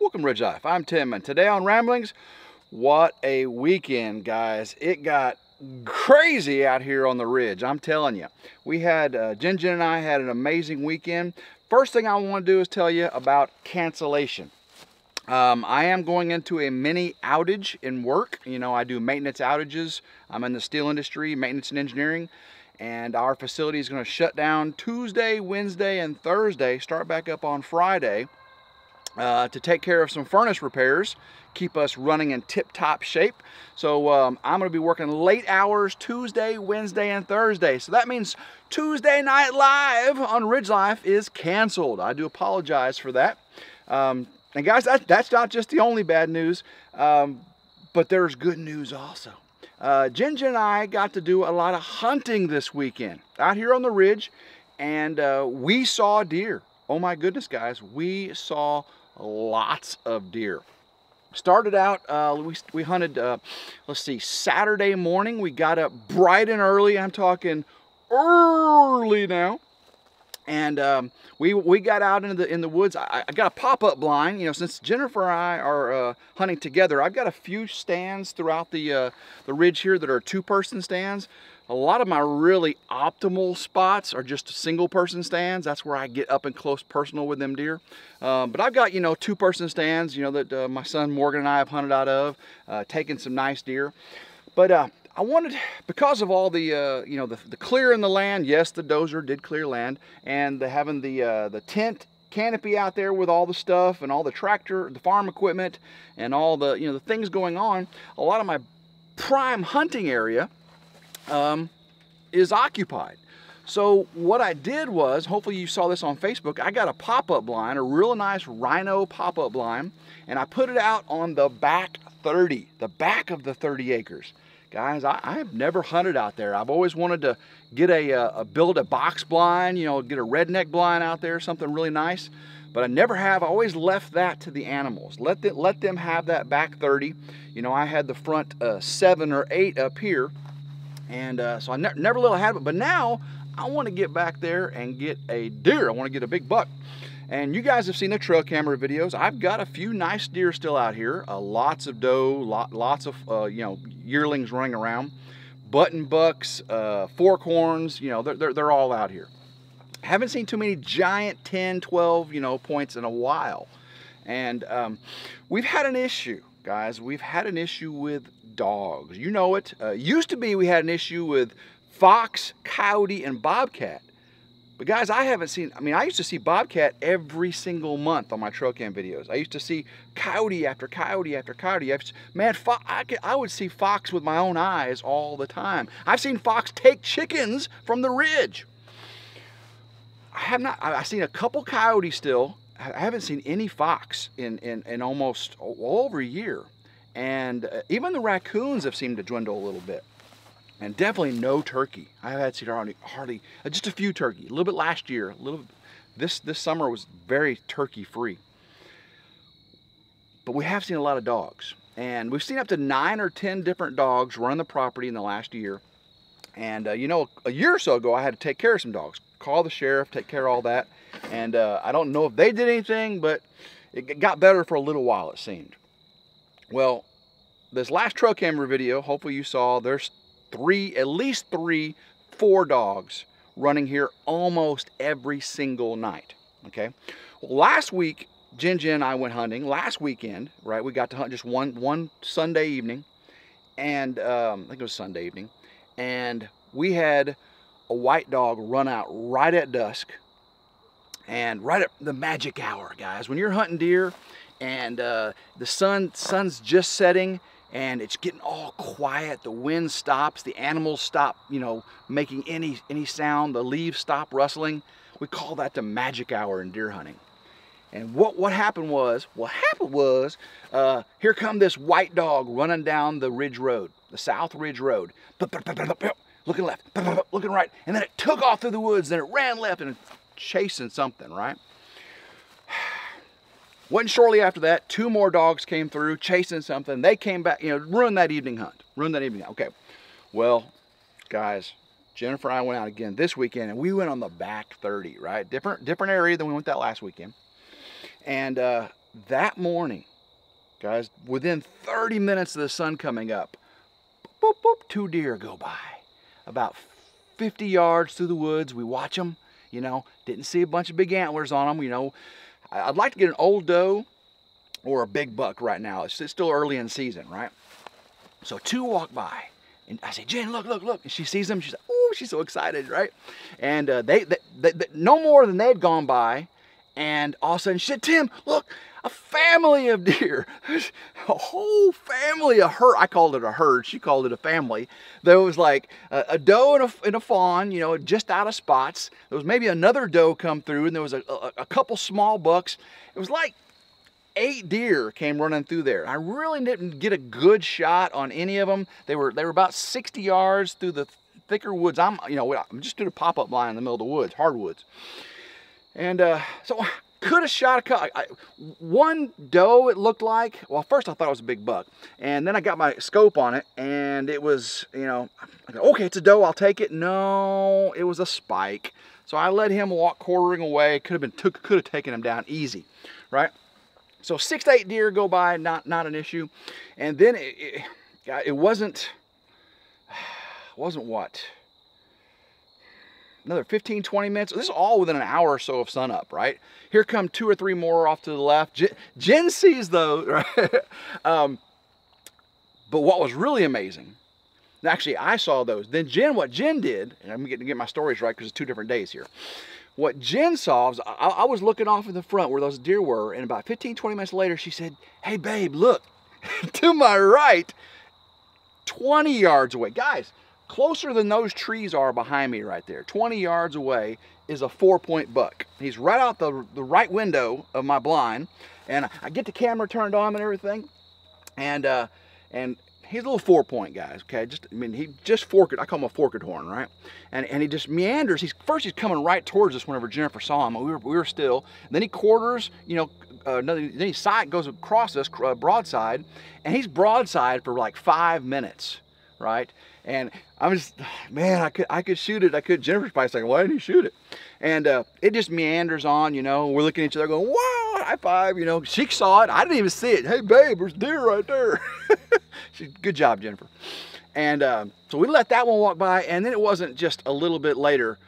Welcome Ridge Life. I'm Tim, and today on Ramblings, what a weekend, guys. It got crazy out here on the ridge, I'm telling you. We had, Jen and I had an amazing weekend. First thing I want to do is tell you about cancellation. I am going into a mini outage in work. You know, I do maintenance outages. I'm in the steel industry, maintenance and engineering, and our facility is going to shut down Tuesday, Wednesday, and Thursday, start back up on Friday. To take care of some furnace repairs, keep us running in tip-top shape. So I'm going to be working late hours Tuesday, Wednesday, and Thursday. So that means Tuesday Night Live on Ridge Life is canceled. I do apologize for that. And guys, that's not just the only bad news, but there's good news also. Jen and I got to do a lot of hunting this weekend out here on the ridge, and we saw deer. Oh my goodness, guys, we saw lots of deer. Started out, we hunted, let's see, Saturday morning. We got up bright and early. I'm talking early now. And we got out in the woods. I got a pop-up blind. You know, since Jennifer and I are hunting together, I've got a few stands throughout the ridge here that are two-person stands. A lot of my really optimal spots are just single-person stands. That's where I get up and close personal with them deer. But I've got, you know, two-person stands, you know, that my son Morgan and I have hunted out of, taking some nice deer. But I wanted, because of all the, you know, the clear in the land. Yes, the dozer did clear land, and having the tent canopy out there with all the stuff and all the tractor, the farm equipment, and all the, you know, the things going on. A lot of my prime hunting area is occupied. So what I did was, hopefully you saw this on Facebook, I got a pop-up blind, a real nice rhino pop-up blind, and I put it out on the back 30, the back of the 30 acres. Guys, I have never hunted out there. I've always wanted to get build a box blind, you know, get a redneck blind out there, something really nice. But I never have. I always left that to the animals. Let them have that back 30. You know, I had the front 7 or 8 up here. And so I never really had it. But now I want to get back there and get a deer. I want to get a big buck. And you guys have seen the trail camera videos. I've got a few nice deer still out here. Lots of doe, lots of you know, yearlings running around. Button bucks, forkhorns, you know, they're all out here. Haven't seen too many giant 10, 12, you know, points in a while. And we've had an issue, guys. We've had an issue with dogs. You know it. Used to be we had an issue with fox, coyote, and bobcat. But guys, I haven't seen, I mean, I used to see bobcat every single month on my trail cam videos. I used to see coyote after coyote after coyote. Man, I would see fox with my own eyes all the time. I've seen fox take chickens from the ridge. I've seen a couple coyotes still. I haven't seen any fox in almost over a year. And even the raccoons have seemed to dwindle a little bit. And definitely no turkey. I had seen hardly just a few turkey. A little bit last year. This summer was very turkey free. But we have seen a lot of dogs, and we've seen up to 9 or 10 different dogs run the property in the last year. And you know, a year or so ago, I had to take care of some dogs. Call the sheriff, take care of all that. And I don't know if they did anything, but it got better for a little while, it seemed. Well, this last trail camera video, hopefully you saw, there's at least 4 dogs running here almost every single night. Okay. Well, last week, Jen and I went hunting. Last weekend, right? We got to hunt just one Sunday evening, and I think it was Sunday evening, and we had a white dog run out right at dusk, and right at the magic hour, guys. When you're hunting deer, and the sun's just setting, and it's getting all quiet, the wind stops, the animals stop, you know, making any sound, the leaves stop rustling. We call that the magic hour in deer hunting. And what happened was, here come this white dog running down the ridge road, the South Ridge Road, looking left, looking right, and then it took off through the woods, then it ran left and chasing something, right? Wasn't shortly after that, 2 more dogs came through chasing something. They came back, you know, ruined that evening hunt. Okay. Well, guys, Jennifer and I went out again this weekend, and we went on the back 30, right? Different area than we went that last weekend. And that morning, guys, within 30 minutes of the sun coming up, boop, boop, 2 deer go by. About 50 yards through the woods, we watch them, you know, didn't see a bunch of big antlers on them, you know. I'd like to get an old doe or a big buck right now. It's still early in season, right? So 2 walk by, and I say, Jen, look, look, look. And she sees them, she's like, oh, she's so excited, right? And they no more than they'd gone by, and all of a sudden she said, Tim, look, a family of deer, a whole family, a herd. I called it a herd, she called it a family. There was like a doe and a fawn, you know, just out of spots. There was maybe another doe come through, and there was a couple small bucks. It was like 8 deer came running through there. I really didn't get a good shot on any of them. They were about 60 yards through the thicker woods. I'm just doing a pop-up line in the middle of the woods, hardwoods. And so could have shot a couple. One doe, it looked like. Well, first I thought it was a big buck, and then I got my scope on it, and it was, you know, I go, okay, it's a doe, I'll take it. No, it was a spike. So I let him walk quartering away. Could have taken him down easy, right? So 6 to 8 deer go by, not an issue. And then it wasn't what? Another 15, 20 minutes. This is all within an hour or so of sunup, right? Here come 2 or 3 more off to the left. Jen sees those, right? But what was really amazing, actually I saw those. Then what Jen did, and I'm getting to get my stories right because it's 2 different days here. What Jen saw was, I was looking off in the front where those deer were, and about 15, 20 minutes later, she said, hey babe, look, to my right, 20 yards away. Guys, closer than those trees are behind me right there, 20 yards away is a 4-point buck. He's right out the right window of my blind, and I get the camera turned on and everything, and he's a little 4-point, guys, okay? He just forked, I call him a forked horn, right? And he just meanders. First he's coming right towards us whenever Jennifer saw him. We were still. And then he quarters, you know, then he goes across us, broadside, and he's broadside for like 5 minutes, right? And I'm just, man, I could shoot it. I could. Jennifer's probably saying, why didn't you shoot it? And it just meanders on, you know. We're looking at each other going, wow, high five, you know. She saw it. I didn't even see it. Hey, babe, there's deer right there. Good job, Jennifer. And so we let that one walk by, and then it wasn't just a little bit later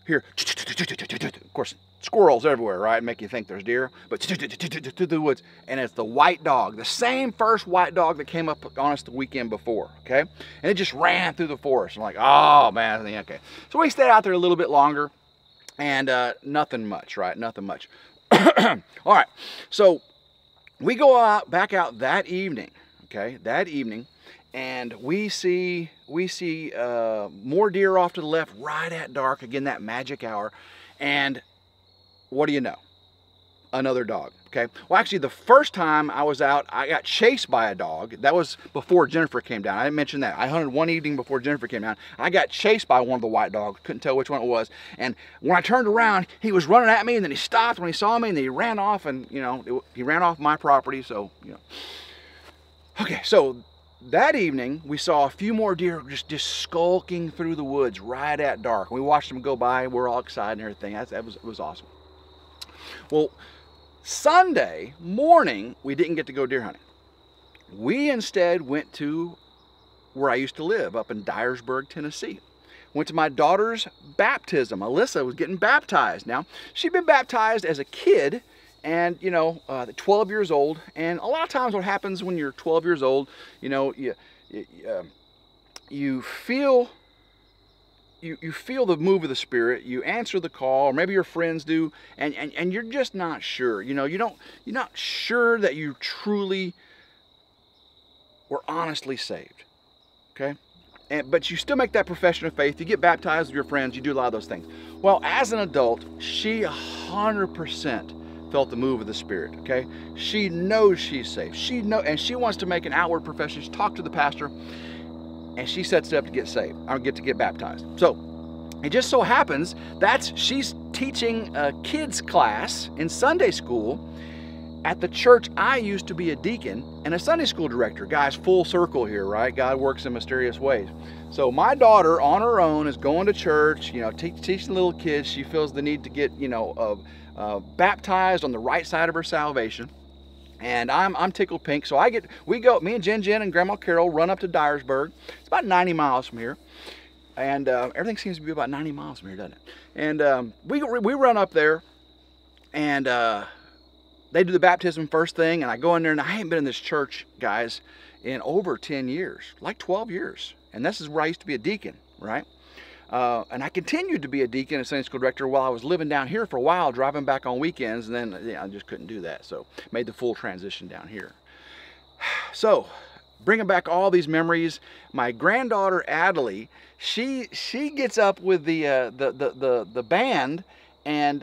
here. Of course, squirrels everywhere, right? Make you think there's deer, but to the woods, and it's the white dog, the same first white dog that came up on us the weekend before, okay? And it just ran through the forest. I'm like, oh man, okay. So we stayed out there a little bit longer, and nothing much, right? Nothing much. All right, so we go back out that evening, okay? That evening, and we see more deer off to the left, right at dark, again, that magic hour, and what do you know? Another dog, okay? Well, actually, the first time I was out, I got chased by a dog. That was before Jennifer came down. I didn't mention that. I hunted one evening before Jennifer came down. I got chased by one of the white dogs. Couldn't tell which one it was. And when I turned around, he was running at me, and then he stopped when he saw me, and then he ran off, and, you know, he ran off my property, so, you know. Okay, so that evening, we saw a few more deer just skulking through the woods right at dark. We watched them go by. We're all excited and everything. It was awesome. Well, Sunday morning, we didn't get to go deer hunting. We instead went to where I used to live, up in Dyersburg, Tennessee. Went to my daughter's baptism. Alyssa was getting baptized. Now, she'd been baptized as a kid, and, you know, 12 years old. And a lot of times what happens when you're 12 years old, you know, you feel the move of the Spirit, you answer the call, or maybe your friends do, and you're just not sure. You know, you're not sure that you truly were honestly saved, okay? But you still make that profession of faith. You get baptized with your friends, you do a lot of those things. Well, as an adult, she 100% felt the move of the Spirit, okay? She knows she's saved. And she wants to make an outward profession. She's talked to the pastor, and she sets it up to get saved, or get to get baptized. So it just so happens that she's teaching a kids class in Sunday school at the church I used to be a deacon and a Sunday school director. Guys, full circle here, right? God works in mysterious ways. So my daughter on her own is going to church, you know, teaching little kids. She feels the need to get, you know, baptized on the right side of her salvation. And I'm tickled pink. So me and Jen and Grandma Carol run up to Dyersburg. It's about 90 miles from here. And everything seems to be about 90 miles from here, doesn't it? And we run up there, and they do the baptism first thing, and I go in there, and I haven't been in this church, guys, in over 10 years, like 12 years. And this is where I used to be a deacon, right? And I continued to be a deacon and Sunday school director while I was living down here for a while, driving back on weekends, and then I just couldn't do that. So made the full transition down here. So bringing back all these memories, my granddaughter Adelie, she gets up with the band, and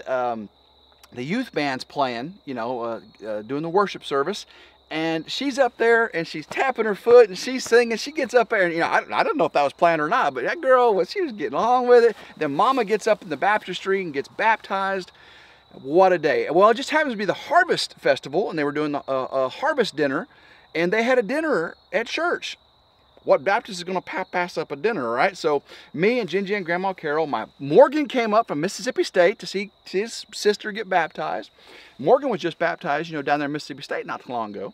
the youth band's playing, you know, doing the worship service. And she's up there, and she's tapping her foot, and she's singing. She gets up there, and, you know, I don't know if that was planned or not, but that girl, she was getting along with it. Then Mama gets up in the baptistry and gets baptized. What a day. Well, it just happens to be the Harvest Festival, and they were doing a harvest dinner, and they had a dinner at church. What Baptist is going to pass up a dinner, right? So me and Jen and Grandma Carol, Morgan came up from Mississippi State to see his sister get baptized. Morgan was just baptized, you know, down there in Mississippi State not too long ago.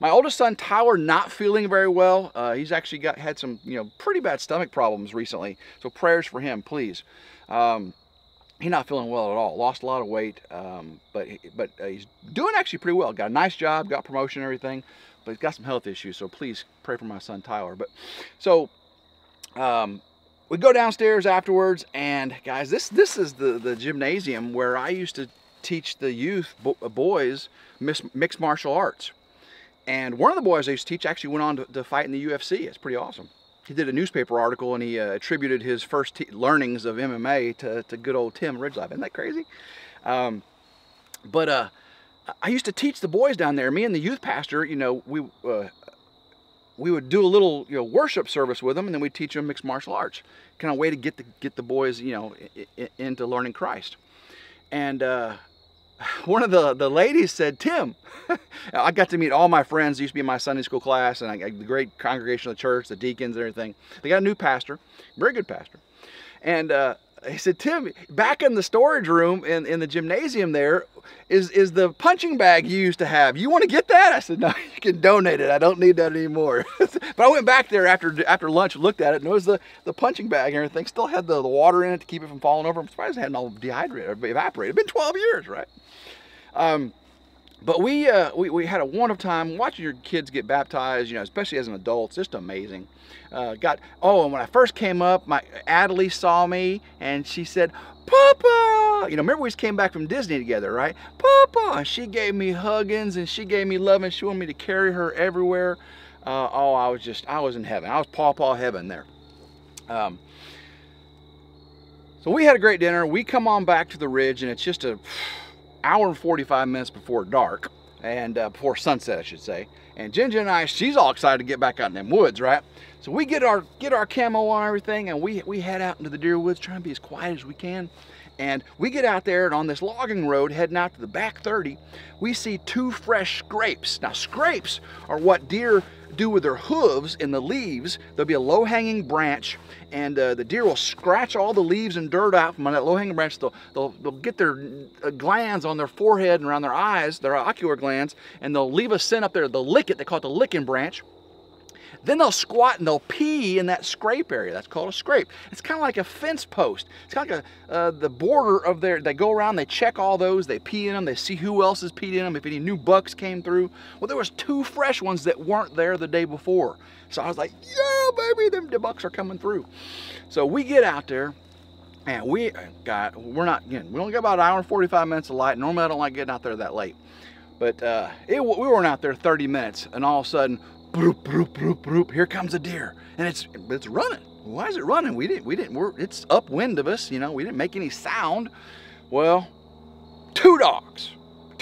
My oldest son, Tyler, not feeling very well. He's actually had some, you know, pretty bad stomach problems recently. So prayers for him, please. He's not feeling well at all. Lost a lot of weight, but he's doing actually pretty well. Got a nice job, got promotion and everything, but he's got some health issues. So please pray for my son, Tyler. But so we go downstairs afterwards, and guys, this is the gymnasium where I used to teach the youth boys mixed martial arts. And one of the boys I used to teach actually went on to fight in the UFC. It's pretty awesome. He did a newspaper article, and he attributed his first learnings of MMA to good old Tim RidgeLife. Isn't that crazy? But I used to teach the boys down there. Me and the youth pastor, you know, we would do a little, you know, worship service with them, and then we'd teach them mixed martial arts. Kind of way to get the boys, you know, into learning Christ. And one of the ladies said, Tim, I got to meet all my friends. It used to be in my Sunday school class, and the great congregation of the church, the deacons and everything. They got a new pastor, very good pastor. And he said, Tim, back in the storage room in the gymnasium there is the punching bag you used to have. You want to get that? I said, no, you can donate it. I don't need that anymore. But I went back there after lunch, looked at it, and it was the punching bag and everything. Still had the water in it to keep it from falling over. I'm surprised it hadn't all dehydrated or evaporated. It's been 12 years, right? But we had a wonderful time watching your kids get baptized, you know, especially as an adult. It's just amazing. And when I first came up, my Adelie saw me, and she said, Papa! You know, remember we just came back from Disney together, right? Papa! And she gave me huggings, and she gave me love, and she wanted me to carry her everywhere. I was in heaven. I was Pawpaw heaven there. So we had a great dinner. We come on back to the Ridge, and it's just an hour and 45 minutes before dark, and before sunset, I should say. And Jen and I, she's all excited to get back out in them woods, right? So we get our camo on and everything, and we head out into the deer woods, trying to be as quiet as we can. And we get out there, and on this logging road heading out to the back 30, we see 2 fresh scrapes. Now, scrapes are what deer do with their hooves in the leaves. There'll be a low-hanging branch, and the deer will scratch all the leaves and dirt out from that low-hanging branch. They'll get their glands on their forehead and around their eyes, their ocular glands, and they'll leave a scent up there. They'll lick it. They call it the licking branch. Then they'll squat and they'll pee in that scrape area. That's called a scrape. It's kind of like a fence post. It's kind of like the border of their, they go around, they check all those, they pee in them, they see who else has peed in them, if any new bucks came through. Well, there was 2 fresh ones that weren't there the day before. So I was like, yeah, baby, the bucks are coming through. So we get out there, and we only got about an hour and 45 minutes of light. Normally I don't like getting out there that late. But we weren't out there 30 minutes, and all of a sudden, broop, broop, broop, broop, here comes a deer, and it's running. Why is it running? It's upwind of us, you know, we didn't make any sound. Well, 2 dogs.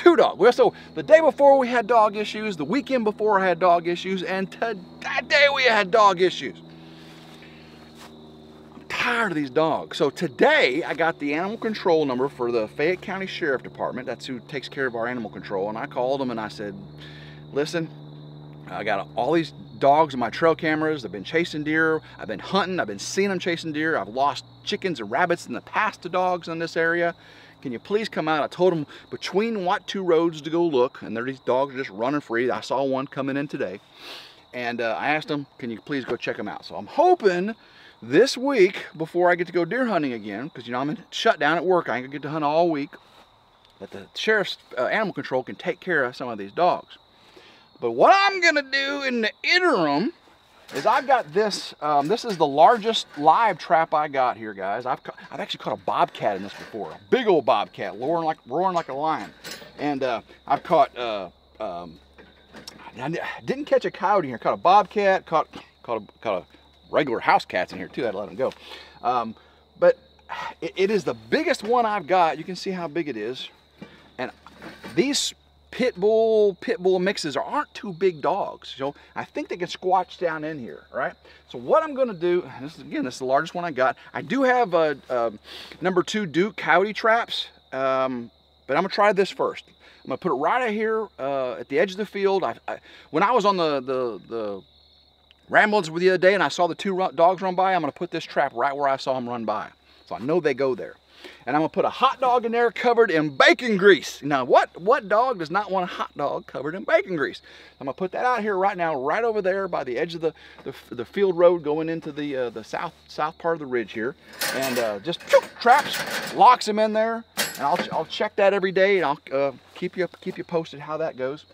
Well, so the day before we had dog issues, the weekend before I had dog issues, and today we had dog issues. I'm tired of these dogs. So today I got the animal control number for the Fayette County Sheriff Department. That's who takes care of our animal control. And I called them and I said, listen, I got all these dogs on my trail cameras. They've been chasing deer. I've been hunting. I've been seeing them chasing deer. I've lost chickens and rabbits in the past to dogs in this area. can you please come out? I told them between what 2 roads to go look, and these dogs are just running free. I saw one coming in today, and I asked them, can you please go check them out? So I'm hoping this week, before I get to go deer hunting again, because, you know, I'm in shutdown at work, I ain't gonna get to hunt all week, that the sheriff's animal control can take care of some of these dogs. But what I'm gonna do in the interim is I've got this. This is the largest live trap I got here, guys. I've actually caught a bobcat in this before, a big old bobcat, roaring like a lion. And I've caught. I didn't catch a coyote here. Caught a bobcat. Caught a regular house cats in here too. I had to let them go. But it is the biggest one I've got. You can see how big it is. And these pit bull mixes aren't too big dogs, so I think they can squatch down in here, right? So what I'm going to do, this is the largest one I got. I do have number 2 Duke coyote traps, but I'm gonna try this first. I'm gonna put it right out here at the edge of the field. When I was on the ramblings the other day and I saw the 2 dogs run by, I'm gonna put this trap right where I saw them run by, so I know they go there. And I'm gonna put a hot dog in there covered in bacon grease. Now, what dog does not want a hot dog covered in bacon grease? I'm gonna put that out here right now, right over there by the edge of the field road going into the south part of the ridge here, and just traps, locks them in there, and I'll check that every day, and I'll keep you posted how that goes.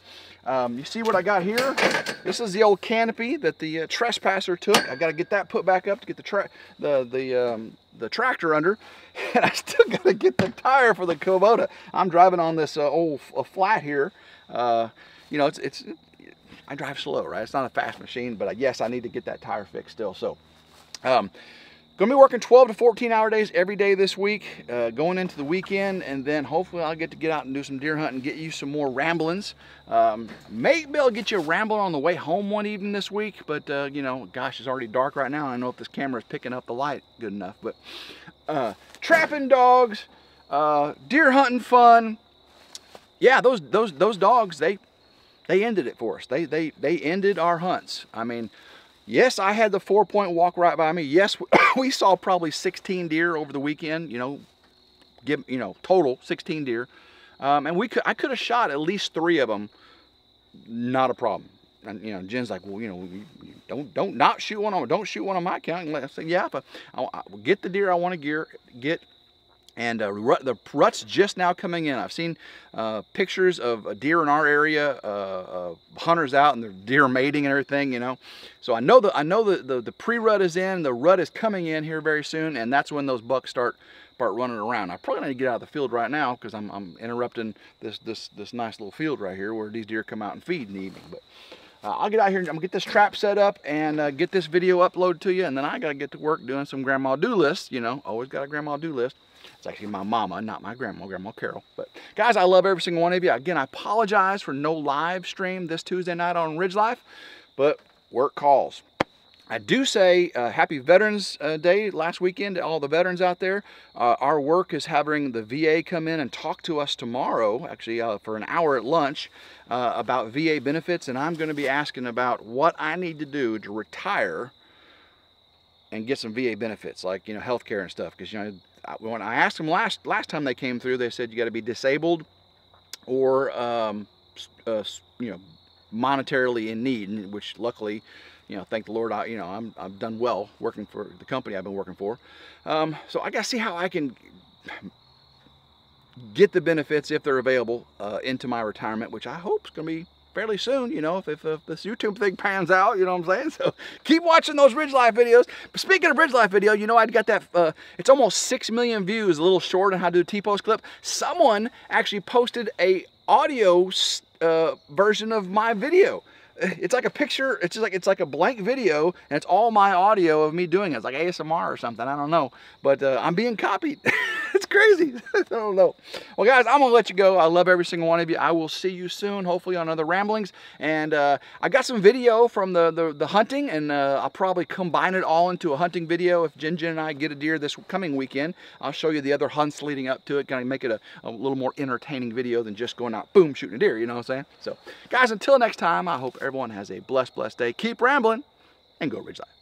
You see what I got here? This is the old canopy that the trespasser took. I got to get that put back up to get the tractor under, and I still got to get the tire for the Kubota. I'm driving on this old flat here. You know, I drive slow, right? It's not a fast machine, but yes, I need to get that tire fixed still. So, gonna be working 12 to 14-hour days every day this week, going into the weekend, and then hopefully I'll get to get out and do some deer hunting, get you some more ramblings. Maybe I'll get you a rambling on the way home one evening this week, but you know, gosh, it's already dark right now. I don't know if this camera is picking up the light good enough, but trapping dogs, deer hunting fun. Yeah, those dogs, they ended it for us. They ended our hunts. I mean, yes, I had the 4-point walk right by me. Yes, we saw probably 16 deer over the weekend, you know, total 16 deer. And I could have shot at least 3 of them, not a problem. And, you know, Jen's like, well, you know, don't not shoot one on, don't shoot one on my account. And I said, yeah, but I'll get the deer I want to get. And the rut's just now coming in. I've seen pictures of a deer in our area, hunters out and they're deer mating and everything, you know. So I know the pre-rut is in, the rut is coming in here very soon, and that's when those bucks start running around. I probably need to get out of the field right now because I'm interrupting this nice little field right here where these deer come out and feed in the evening. But I'll get out here and I'm gonna get this trap set up and get this video uploaded to you, and then I gotta get to work doing some grandma do lists. You know, always got a grandma do list. It's actually my mama, not my grandma Carol. But guys, I love every single one of you. Again, I apologize for no live stream this Tuesday night on RidgeLife, but work calls. I do say happy Veterans Day last weekend to all the veterans out there. Our work is having the VA come in and talk to us tomorrow, actually for an hour at lunch, about VA benefits, and I'm going to be asking about what I need to do to retire and get some VA benefits, like, you know, health care and stuff. Because, you know, when I asked them last time they came through, they said you got to be disabled or you know, monetarily in need, which luckily, you know, thank the Lord, I've done well working for the company I've been working for. So I got to see how I can get the benefits, if they're available, into my retirement, which I hope is going to be fairly soon, you know, if this YouTube thing pans out, you know what I'm saying? So keep watching those RidgeLife videos. But speaking of RidgeLife video, you know, I got that, it's almost 6 million views, a little short on how to do a T-post clip. Someone actually posted a audio version of my video. It's like a picture, it's like a blank video, and it's all my audio of me doing it. It's like ASMR or something, I don't know. But I'm being copied. It's crazy. I don't know. Well, guys, I'm gonna let you go. I love every single one of you. I will see you soon, hopefully on other ramblings. And I got some video from the hunting, and I'll probably combine it all into a hunting video. If Jen and I get a deer this coming weekend, I'll show you the other hunts leading up to it, kind of make it a little more entertaining video than just going out, boom, shooting a deer, you know what I'm saying? So, guys, until next time, I hope everyone has a blessed day. Keep rambling, and go RidgeLife.